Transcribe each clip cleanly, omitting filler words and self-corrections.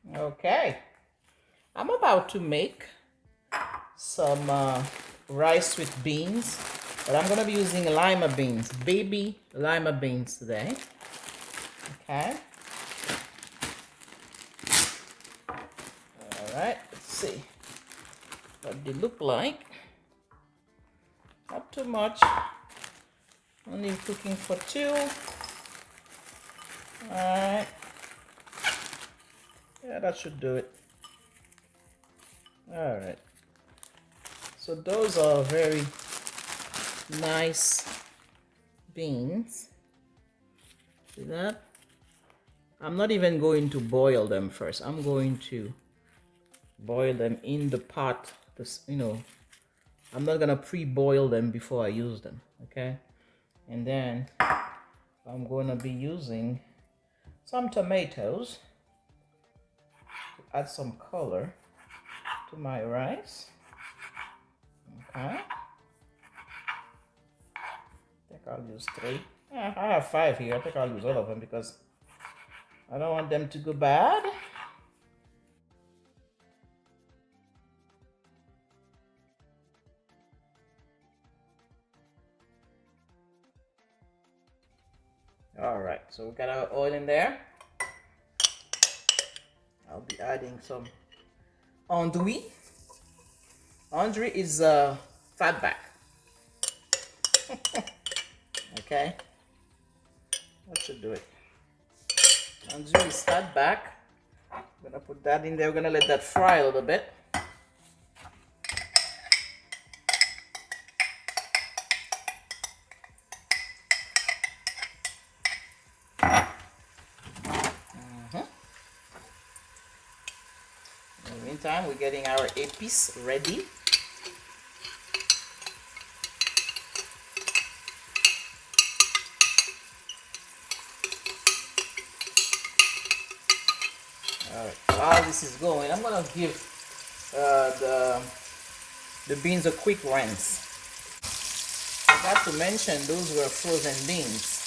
Okay, I'm about to make some rice with beans, but I'm gonna be using lima beans, baby lima beans today. Okay. All right, let's see what they look like. Not too much, only cooking for two. All right, yeah, that should do it. All right, so those are very nice beans. See that? I'm not even going to boil them first. I'm going to boil them in the pot. I'm not gonna pre-boil them before I use them. Okay, and then I'm gonna be using some tomatoes to add some color to my rice. Okay, I think I'll use 3. Yeah, I have 5 here. I think I'll use all of them because I don't want them to go bad. All right, so we got our oil in there. I'll be adding some andouille. Andouille is fat back. Okay, that should do it. Andouille is fat back. I'm gonna put that in there. We're gonna let that fry a little bit. In the meantime, we're getting our épices ready. All right, while this is going, I'm gonna give the beans a quick rinse. I forgot to mention those were frozen beans.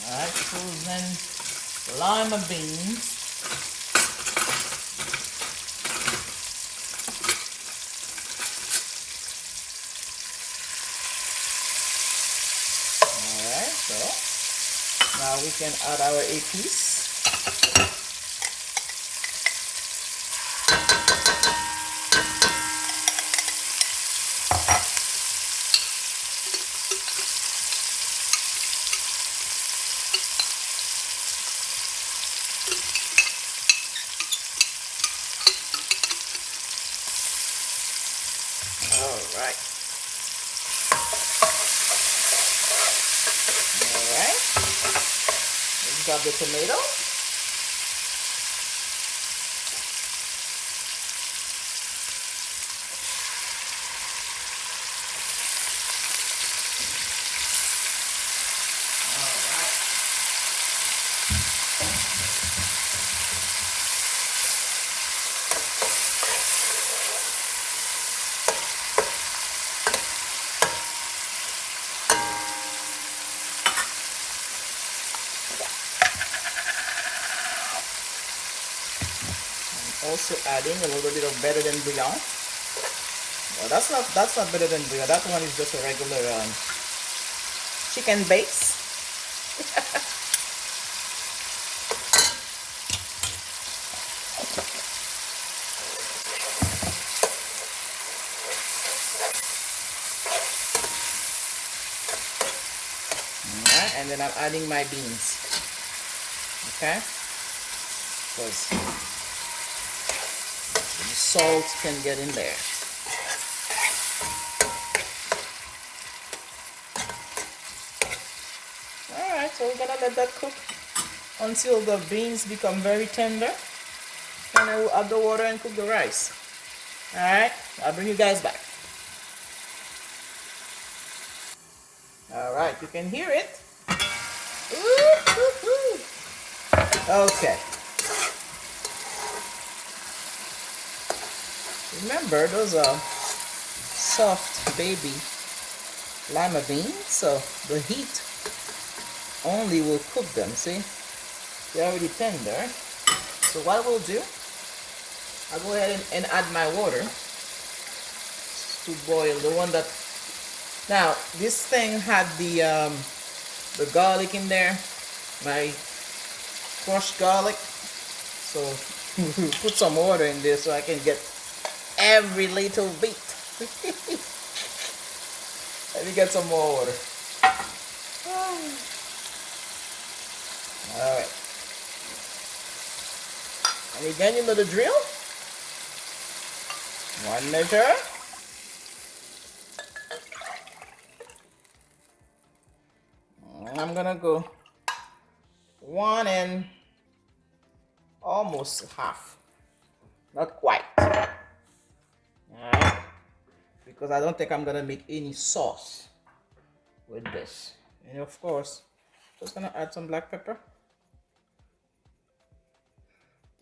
All right, frozen lima beans. All right, so now we can add our épices. Alright. Alright. Let's grab the tomato. Also adding a little bit of better than bouillon. Well, that's not better than bouillon. That one is just a regular chicken base. Alright, and then I'm adding my beans. Okay, because the salt can get in there. Alright, so we're gonna let that cook until the beans become very tender. And I will add the water and cook the rice. Alright, I'll bring you guys back. Alright, you can hear it. Ooh. Okay. Remember, those are soft baby lima beans, so the heat only will cook them. See, they're already tender. So what we'll do, I'll go ahead and add my water to boil, the one that, now this thing had the garlic in there, my crushed garlic, so put some water in there so I can get every little bit. Let me get some more water. All right, and again, you know the drill. One measure. I'm gonna go 1 and almost half, not quite. All right, because I don't think I'm gonna make any sauce with this. And of course, just gonna add some black pepper.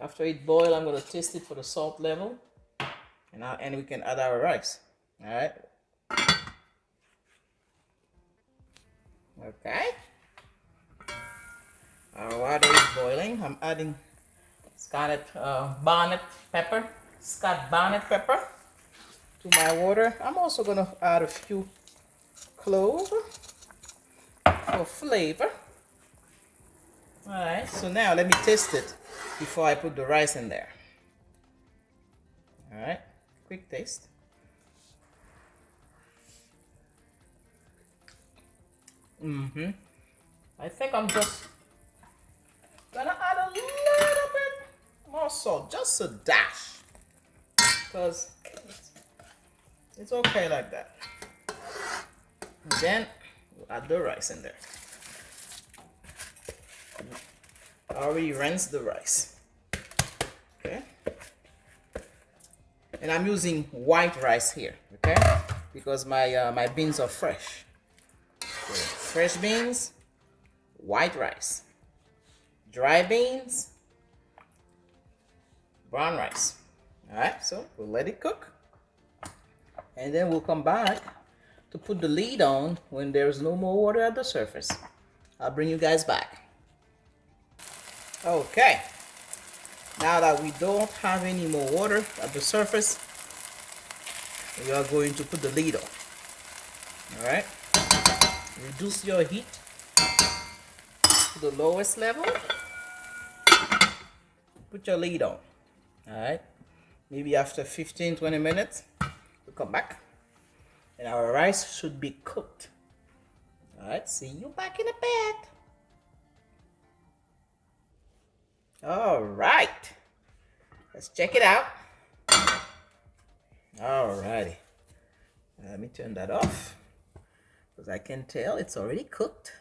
After it boils, I'm gonna taste it for the salt level, and we can add our rice. All right. Okay. Our water is boiling. I'm adding Scott bonnet pepper to my water. I'm also gonna add a few cloves for flavor. All right. So now let me taste it before I put the rice in there. All right. Quick taste. I think I'm just gonna add a little bit more salt, just a dash, because it's okay like that. And then we'll add the rice in there. I already rinsed the rice. Okay. And I'm using white rice here, okay? Because my beans are fresh. So, fresh beans, white rice. Dry beans, brown rice. All right, so we'll let it cook. And then we'll come back to put the lid on when there's no more water at the surface. I'll bring you guys back. Okay. Now that we don't have any more water at the surface, we are going to put the lid on. All right. Reduce your heat to the lowest level. Put your lid on. All right. Maybe after 15-20 minutes, we'll come back and our rice should be cooked. All right. See you back in a bit. All right. Let's check it out. All righty. Let me turn that off, because I can tell it's already cooked.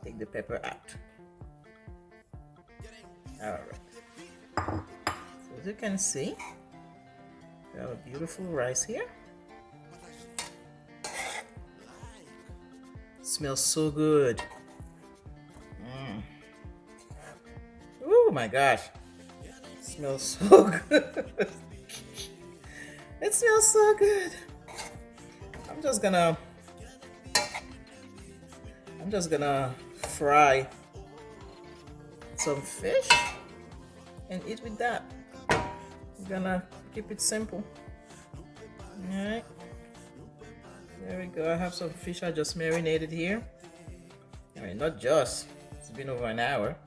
Take the pepper out. All right. So as you can see, we have a beautiful rice here. It smells so good. Oh my gosh. It smells so good. It smells so good. I'm just gonna fry some fish and eat with that. I'm gonna keep it simple. All right. There we go. I have some fish I just marinated here. I mean, not just. It's been over an hour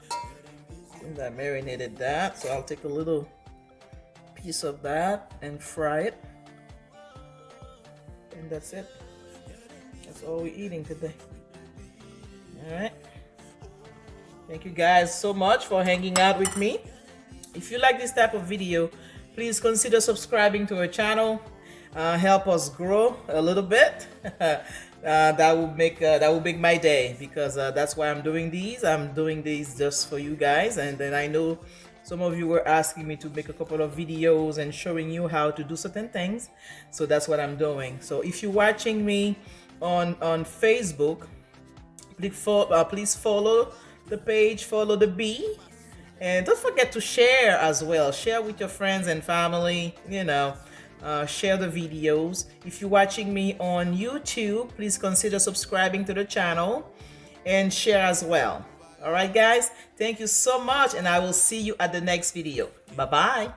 since I marinated that, so I'll take a little piece of that and fry it, and that's it. That's all we're eating today. All right. Thank you guys so much for hanging out with me. If you like this type of video, please consider subscribing to our channel. Help us grow a little bit. That will make my day, because that's why I'm doing these. I'm doing these just for you guys, and then I know some of you were asking me to make a couple of videos and showing you how to do certain things, so that's what I'm doing. So if you're watching me on Facebook, please follow the page, follow the bee, and don't forget to share as well. Share with your friends and family, you know. Share the videos. If you're watching me on YouTube, please consider subscribing to the channel and share as well. All right, guys. Thank you so much, and I will see you at the next video. Bye-bye.